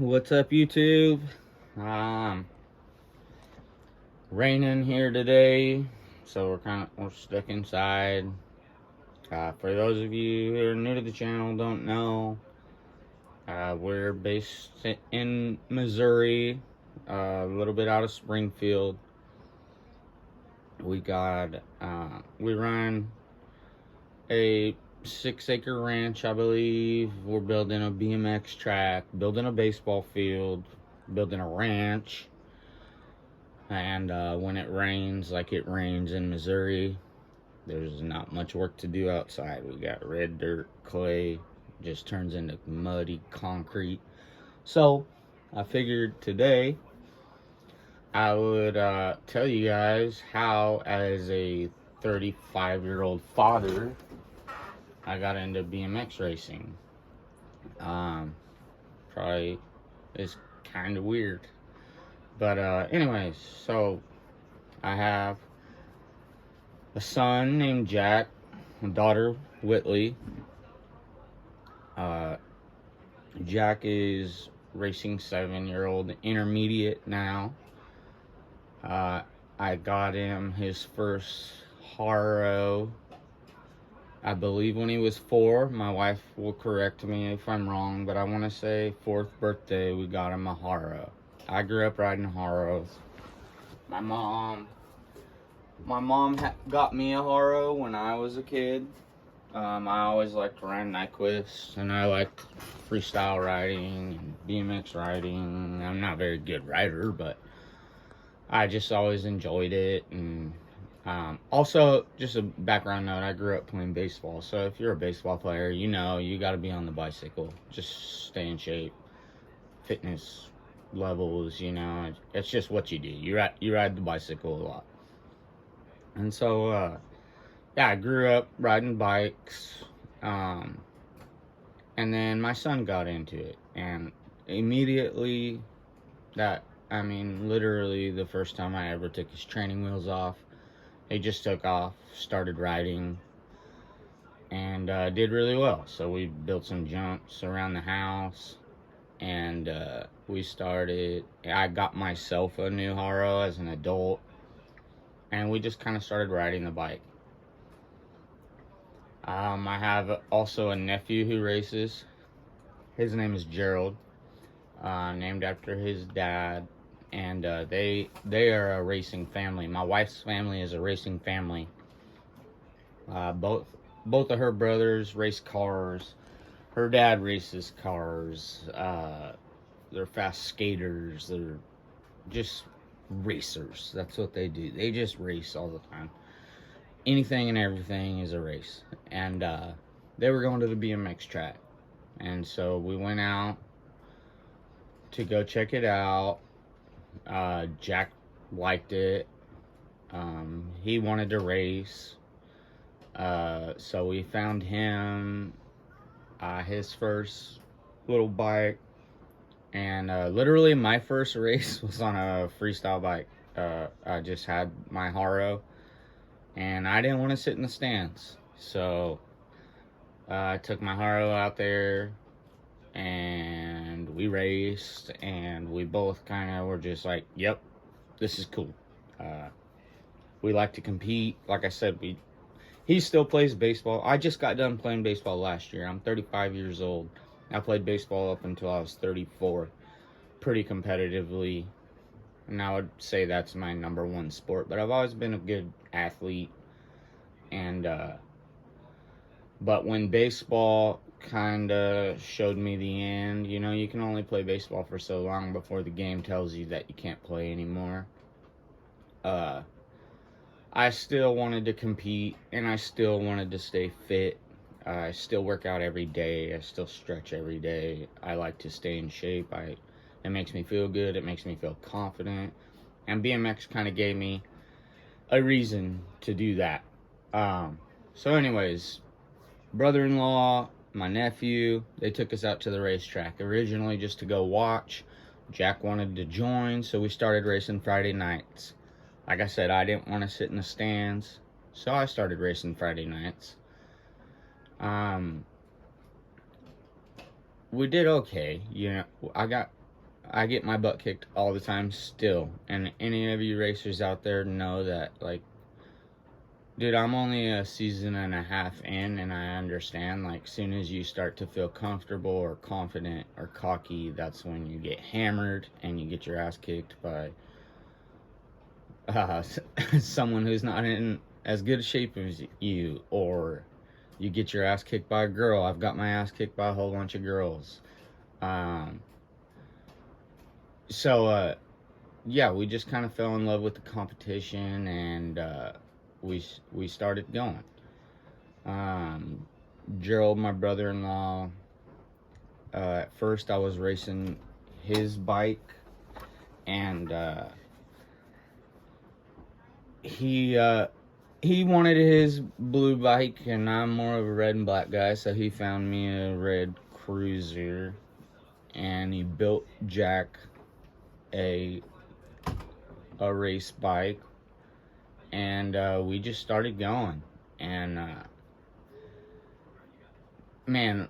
What's up, YouTube? Um, Raining here today, so we're stuck inside. For those of you who are new to the channel, don't know, we're based in Missouri, a little bit out of Springfield. We run a 6-acre ranch, I believe. We're building a BMX track, building a baseball field, building a ranch. And when it rains, like it rains in Missouri, there's not much work to do outside. We got red dirt, clay, just turns into muddy concrete. So I figured today I would tell you guys how, as a 35-year-old father, I got into BMX racing. Probably is kind of weird. But anyways, so I have a son named Jack, a daughter, Whitley. Jack is racing 7-year-old intermediate now. I got him his first Haro, I believe, when he was 4. My wife will correct me if I'm wrong, but I want to say 4th birthday we got him a Haro. I grew up riding Haros. My mom got me a Haro when I was a kid. I always liked riding Nyquist, and I liked freestyle riding and BMX riding. I'm not a very good rider, but I just always enjoyed it. And also, just a background note, I grew up playing baseball. So if you're a baseball player, you know you got to be on the bicycle. Just stay in shape. Fitness levels, it's just what you do. You ride the bicycle a lot. And so, I grew up riding bikes. And then my son got into it. And immediately, literally the first time I ever took his training wheels off, he just took off, started riding, and did really well. So we built some jumps around the house, and I got myself a new Haro as an adult, and we just kind of started riding the bike. I have also a nephew who races. His name is Gerald, named after his dad. And they are a racing family. My wife's family is a racing family. Both of her brothers race cars. Her dad races cars. They're fast skaters. They're just racers. That's what they do. They just race all the time. Anything and everything is a race. And they were going to the BMX track. And so we went out to go check it out. Jack liked it. He wanted to race. So we found him his first little bike. And literally my first race was on a freestyle bike. I just had my Haro, and I didn't want to sit in the stands. So I took my Haro out there, and we raced, and we both kind of were just like, yep, this is cool. We like to compete. Like I said, he still plays baseball. I just got done playing baseball last year. I'm 35 years old. I played baseball up until I was 34, pretty competitively, and I would say that's my number one sport. But I've always been a good athlete, and but when baseball kind of showed me the end, you can only play baseball for so long before the game tells you that you can't play anymore. I still wanted to compete, and I still wanted to stay fit. I still work out every day. I still stretch every day. I like to stay in shape. It makes me feel good. It makes me feel confident. And BMX kind of gave me a reason to do that. So anyways, brother-in-law, my nephew, they took us out to the racetrack originally just to go watch. Jack wanted to join, so we started racing Friday nights. Like I said, I didn't want to sit in the stands, so I started racing Friday nights. We did okay. I got I get my butt kicked all the time still. And any of you racers out there know that, like, dude, I'm only a season and a half in, and I understand, like, soon as you start to feel comfortable or confident or cocky, that's when you get hammered and you get your ass kicked by uh, someone who's not in as good a shape as you, or you get your ass kicked by a girl. I've got my ass kicked by a whole bunch of girls. Um, so, yeah, we just kind of fell in love with the competition, and we started going. Um, Gerald, my brother-in-law, at first I was racing his bike, and he wanted his blue bike, and I'm more of a red and black guy, so he found me a red Cruiser, and he built Jack a race bike, and we just started going. And man,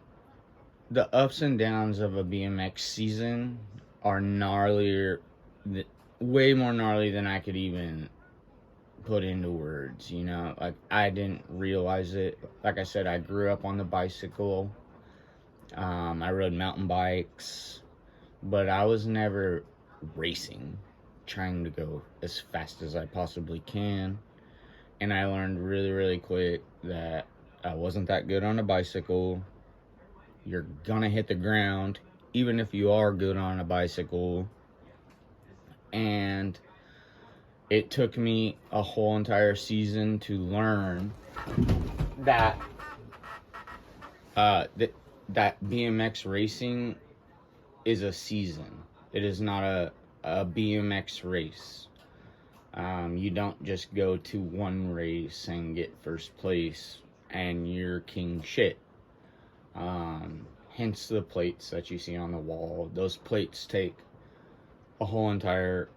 the ups and downs of a BMX season are gnarlier, way more gnarly than I could even put into words. You know, like, I didn't realize it. Like I said, I grew up on the bicycle. I rode mountain bikes, but I was never racing, trying to go as fast as I possibly can. And I learned really, really quick that I wasn't that good on a bicycle. You're gonna hit the ground, even if you are good on a bicycle. And it took me a whole entire season to learn that that BMX racing is a season. It is not a BMX race. You don't just go to one race and get first place and you're king shit. Hence the plates that you see on the wall. Those plates take a whole entire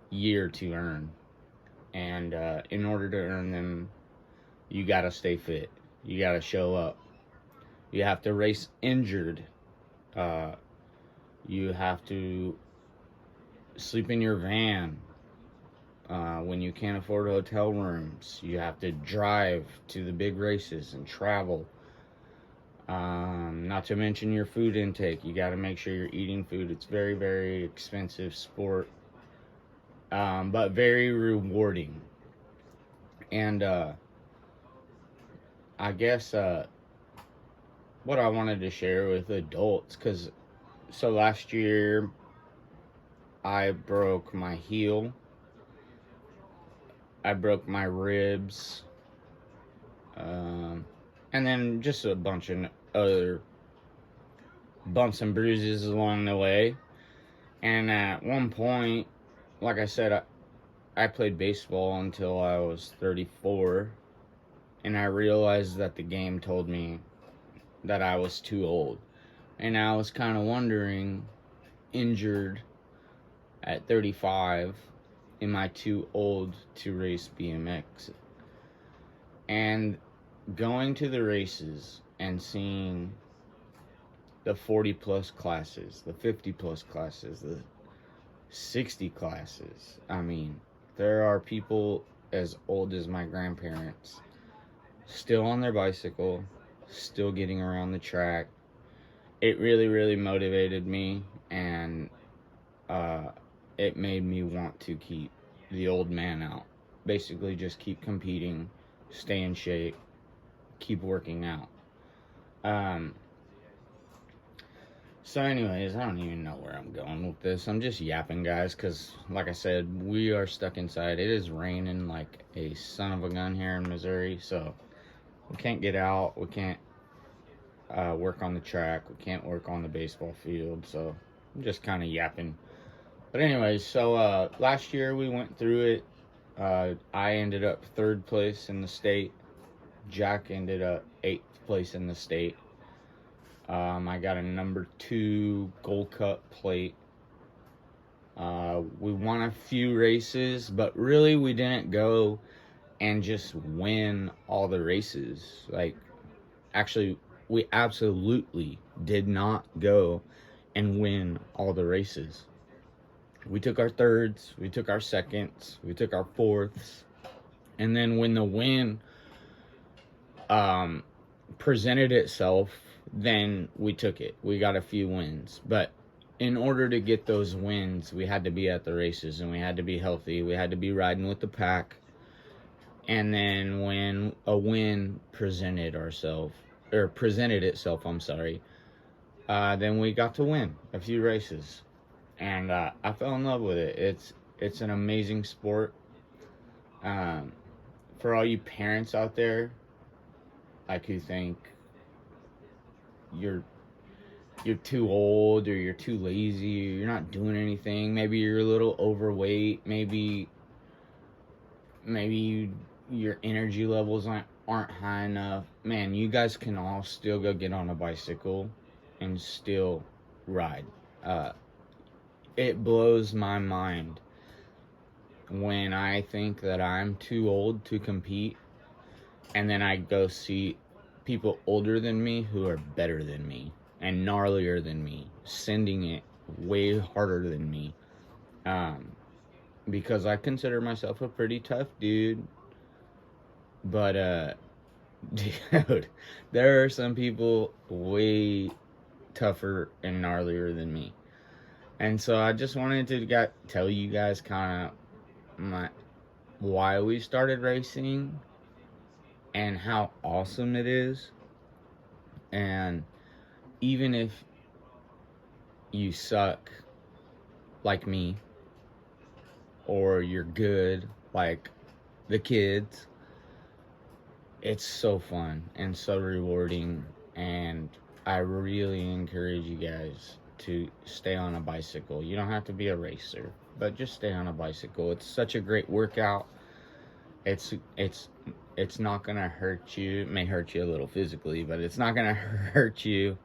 year to earn. And in order to earn them, you gotta stay fit. You gotta show up. You have to race injured. You have to sleep in your van when you can't afford hotel rooms. You have to drive to the big races and travel. Not to mention your food intake. You got to make sure you're eating food. It's very, very expensive sport, but very rewarding. And I guess what I wanted to share with adults, because so last year I broke my heel, I broke my ribs, and then just a bunch of other bumps and bruises along the way. And at one point, like I said, I played baseball until I was 34, and I realized that the game told me that I was too old. And I was kind of wondering, injured at 35, am I too old to race BMX? And going to the races and seeing the 40 plus classes, the 50 plus classes, the 60 classes. I mean, there are people as old as my grandparents still on their bicycle, still getting around the track. It really, really motivated me, and it made me want to keep the old man out. Basically, just keep competing, stay in shape, keep working out. So anyways, I don't even know where I'm going with this. I'm just yapping, guys, because like I said, we are stuck inside. It is raining like a son of a gun here in Missouri, so we can't get out. We can't work on the track. We can't work on the baseball field, so I'm just kind of yapping. But anyways, so last year we went through it. I ended up 3rd place in the state. Jack ended up 8th place in the state. I got a number 2 Gold Cup plate. We won a few races, but really we didn't go and just win all the races. Like, actually, we absolutely did not go and win all the races. We took our thirds, we took our seconds, we took our fourths, and then when the win um, presented itself, then we took it. We got a few wins, but in order to get those wins, we had to be at the races and we had to be healthy. We had to be riding with the pack. And then when a win presented itself, I'm sorry, then we got to win a few races, and I fell in love with it. It's an amazing sport. Um, for all you parents out there, like who think you're you're too old or you're too lazy or you're not doing anything, maybe you're a little overweight, maybe your energy levels aren't high enough, man, you guys can all still go get on a bicycle and still ride. uh, it blows my mind when I think that I'm too old to compete, and then I go see people older than me who are better than me and gnarlier than me, sending it way harder than me. Um, because I consider myself a pretty tough dude, but dude, there are some people way tougher and gnarlier than me, and so I just wanted to tell you guys kind of my why we started racing and how awesome it is. And even if you suck like me, or you're good like the kids, it's so fun and so rewarding. And I really encourage you guys to stay on a bicycle. You don't have to be a racer, but just stay on a bicycle. It's such a great workout. It's not gonna hurt you. It may hurt you a little physically, but it's not gonna hurt you.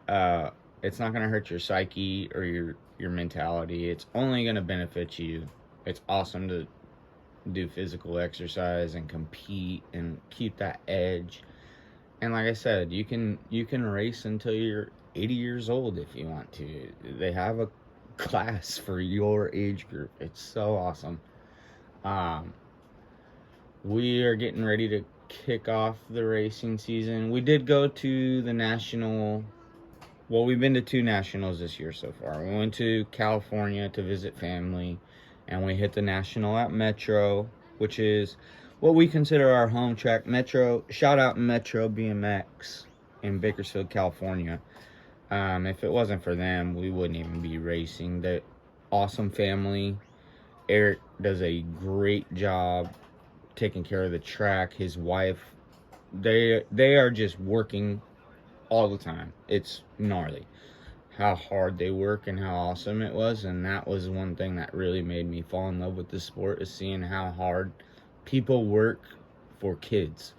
It's not gonna hurt your psyche or your mentality. It's only gonna benefit you. It's awesome to do physical exercise and compete and keep that edge. And like I said, you can race until you're 80 years old if you want to. They have a class for your age group. It's so awesome. Um, we are getting ready to kick off the racing season. We did go to the national. Well, we've been to 2 nationals this year so far. We went to California to visit family, and we hit the national at Metro, which is what we consider our home track. Metro, shout out Metro BMX in Bakersfield, California. If it wasn't for them, we wouldn't even be racing. The awesome family. Eric does a great job taking care of the track. His wife, they are just working all the time. It's gnarly how hard they work and how awesome it was. And that was one thing that really made me fall in love with the sport, is seeing how hard people work for kids.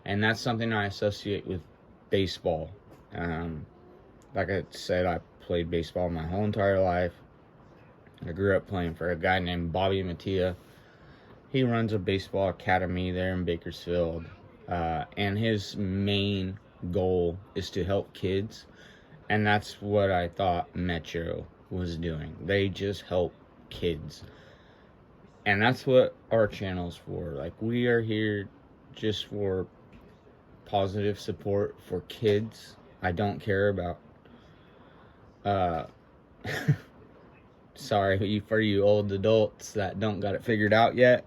And that's something I associate with baseball. Like I said, I played baseball my whole entire life. I grew up playing for a guy named Bobby Mattia. He runs a baseball academy there in Bakersfield, and his main goal is to help kids. And that's what I thought Metro was doing. They just help kids. And that's what our channel's for. Like, we are here just for positive support for kids. I don't care about uh sorry for you old adults that don't got it figured out yet.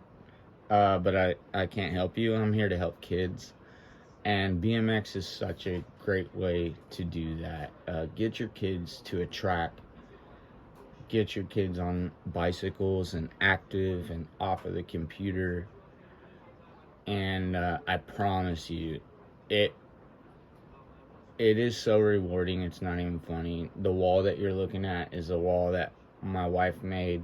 But I can't help you. I'm here to help kids. And BMX is such a great way to do that. Get your kids to a track. Get your kids on bicycles and active and off of the computer. And I promise you, it is so rewarding. It's not even funny. The wall that you're looking at is a wall that my wife made.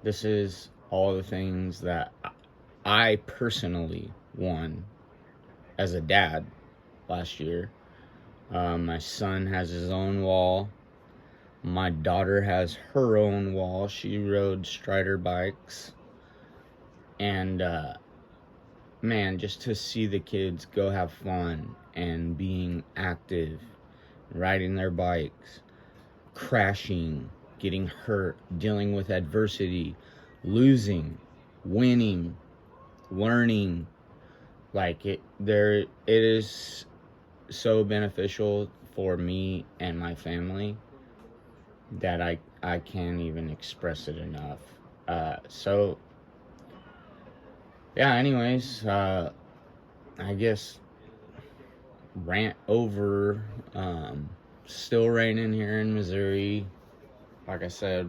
This is all the things that I personally won as a dad last year. My son has his own wall. My daughter has her own wall. She rode Strider bikes. And man, just to see the kids go have fun and being active, riding their bikes, crashing, getting hurt, dealing with adversity, losing, winning, learning. Like it is so beneficial for me and my family that I can't even express it enough. So yeah, anyways, I guess rant over. Still raining here in Missouri. Like I said,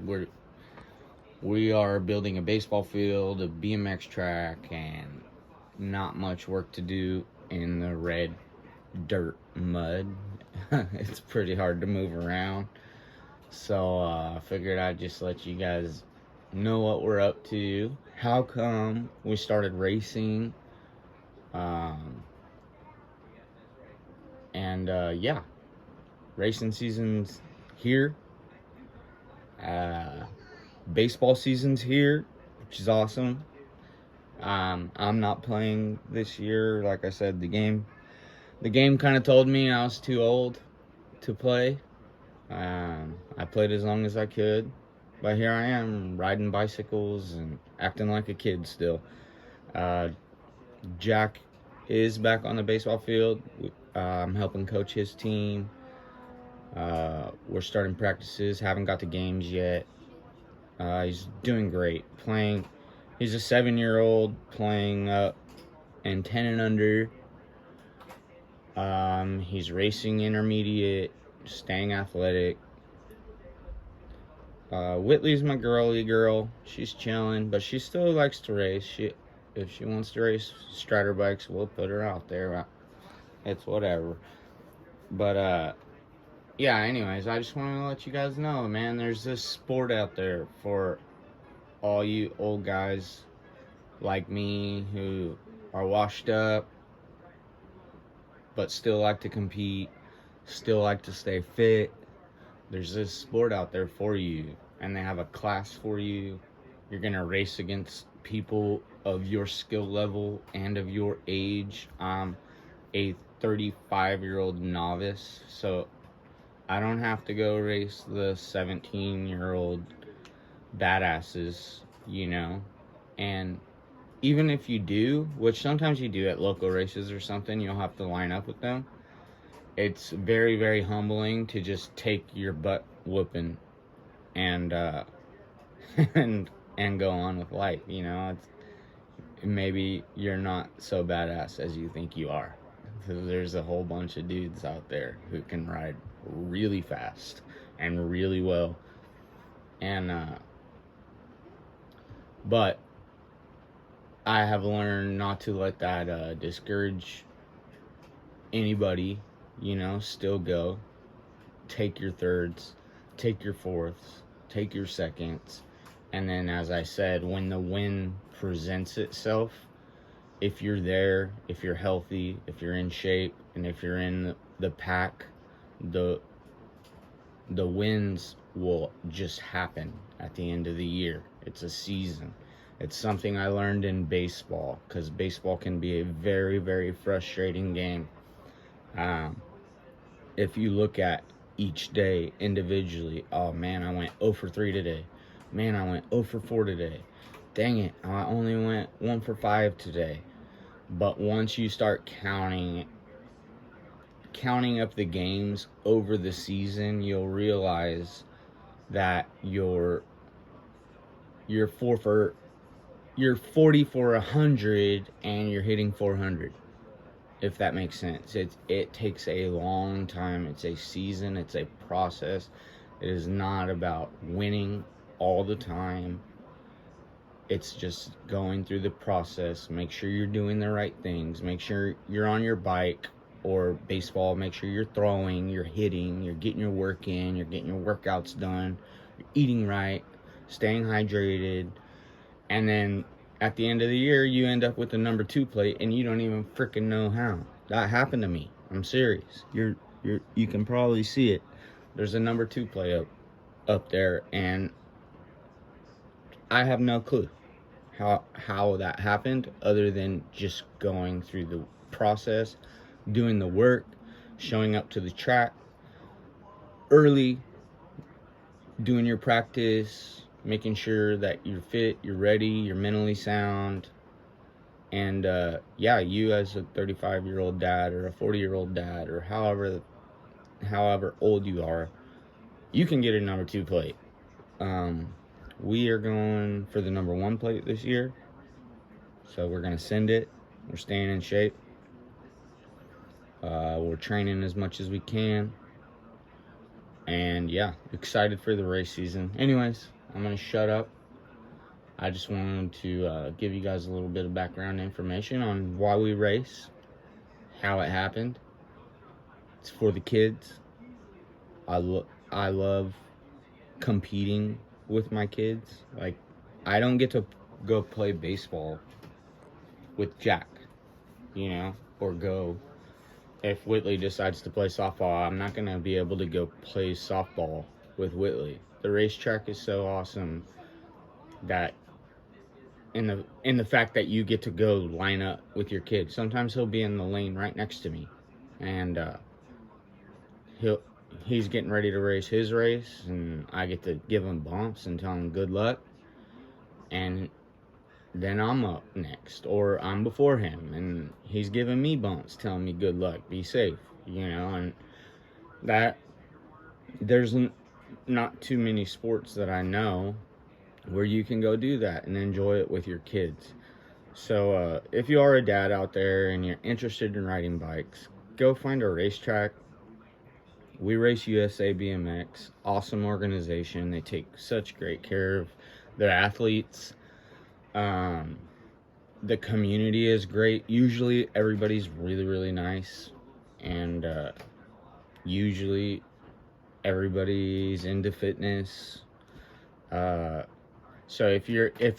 we are building a baseball field, a BMX track, and not much work to do in the red dirt mud. It's pretty hard to move around. So I figured I'd just let you guys know what we're up to. How come we started racing? Yeah, racing season's here. Baseball season's here, which is awesome. I'm not playing this year. Like I said, the game kind of told me I was too old to play. I played as long as I could, but here I am riding bicycles and acting like a kid still. Jack is back on the baseball field. I'm helping coach his team. We're starting practices. Haven't got the games yet. He's doing great. Playing. He's a 7-year-old playing up and 10 and under. He's racing intermediate, staying athletic. Whitley's my girly girl. She's chilling, but she still likes to race. If she wants to race strider bikes, we'll put her out there. It's whatever. But yeah, anyways, I just want to let you guys know, man, there's this sport out there for all you old guys like me who are washed up but still like to compete, still like to stay fit. There's this sport out there for you, and they have a class for you. You're going to race against people of your skill level and of your age. I'm a 35-year-old novice, so I don't have to go race the 17-year-old badasses, you know. And even if you do, which sometimes you do at local races or something, you'll have to line up with them. It's very, very humbling to just take your butt whooping and and go on with life, you know. Maybe you're not so badass as you think you are. There's a whole bunch of dudes out there who can ride really fast and really well. And but I have learned not to let that discourage anybody, you know. Still go. Take your thirds, take your fourths, take your seconds. And then, as I said, when the win presents itself, if you're there, if you're healthy, if you're in shape, and if you're in the pack, the wins will just happen at the end of the year. It's a season. It's something I learned in baseball, because baseball can be a very, very frustrating game. If you look at each day individually, oh man, I went 0 for 3 today. Man, I went 0 for 4 today. Dang it, I only went 1 for 5 today. But once you start counting up the games over the season, you'll realize that you're 40 for 100 and you're hitting 400. If that makes sense. It takes a long time. It's a season. It's a process. It is not about winning all the time. It's just going through the process. Make sure you're doing the right things. Make sure you're on your bike or baseball. Make sure you're throwing, you're hitting, you're getting your work in, you're getting your workouts done, you're eating right, staying hydrated. And then at the end of the year, you end up with the number 2 plate and you don't even freaking know how. That happened to me. I'm serious. You can probably see it. There's a number 2 plate up there, and I have no clue how that happened, other than just going through the process, doing the work, showing up to the track early, doing your practice, making sure that you're fit, you're ready, you're mentally sound. And yeah, you as a 35-year-old dad or a 40-year-old dad or however old you are, you can get a number 2 plate. We are going for the number 1 plate this year, so we're gonna send it. We're staying in shape. We're training as much as we can, and yeah, excited for the race season. Anyways, I'm gonna shut up. I just wanted to give you guys a little bit of background information on why we race, how it happened. It's for the kids. I love competing with my kids. Like, I don't get to go play baseball with Jack, or go. If Whitley decides to play softball, I'm not going to be able to go play softball with Whitley. The racetrack is so awesome that in the fact that you get to go line up with your kid. Sometimes he'll be in the lane right next to me, and he's getting ready to race his race, and I get to give him bumps and tell him good luck, and then I'm up next, or I'm before him, and he's giving me bumps, telling me good luck, be safe, and that there's not too many sports that I know where you can go do that and enjoy it with your kids. So if you are a dad out there and you're interested in riding bikes, go find a racetrack. We Race USA BMX, awesome organization. They take such great care of their athletes. The community is great. Usually everybody's really, really nice, and usually everybody's into fitness. So if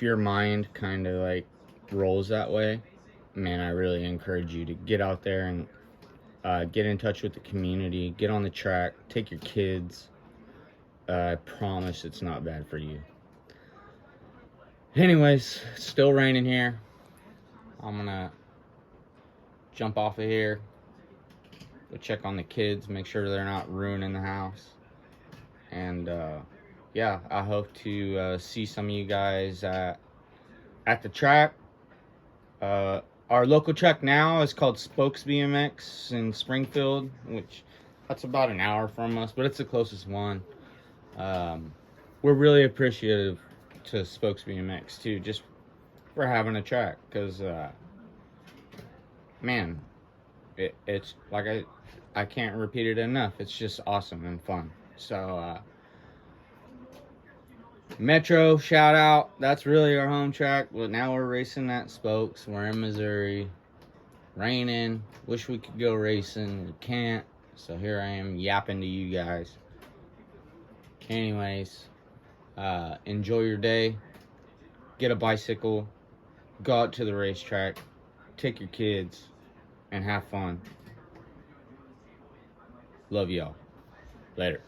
your mind kind of like rolls that way, man, I really encourage you to get out there and get in touch with the community, get on the track, take your kids. I promise it's not bad for you. Anyways, it's still raining here. I'm gonna jump off of here, go check on the kids, make sure they're not ruining the house. And yeah, I hope to see some of you guys at the track. Our local track now is called Spokes BMX in Springfield, which that's about an hour from us, but it's the closest one. We're really appreciative to Spokes BMX too, just for having a track, because man, it's like I can't repeat it enough. It's just awesome and fun. So Metro, shout out. That's really our home track. But now we're racing at Spokes. We're in Missouri. Raining. Wish we could go racing. We can't. So here I am yapping to you guys. Anyways, enjoy your day. Get a bicycle. Go out to the racetrack. Take your kids. And have fun. Love y'all. Later.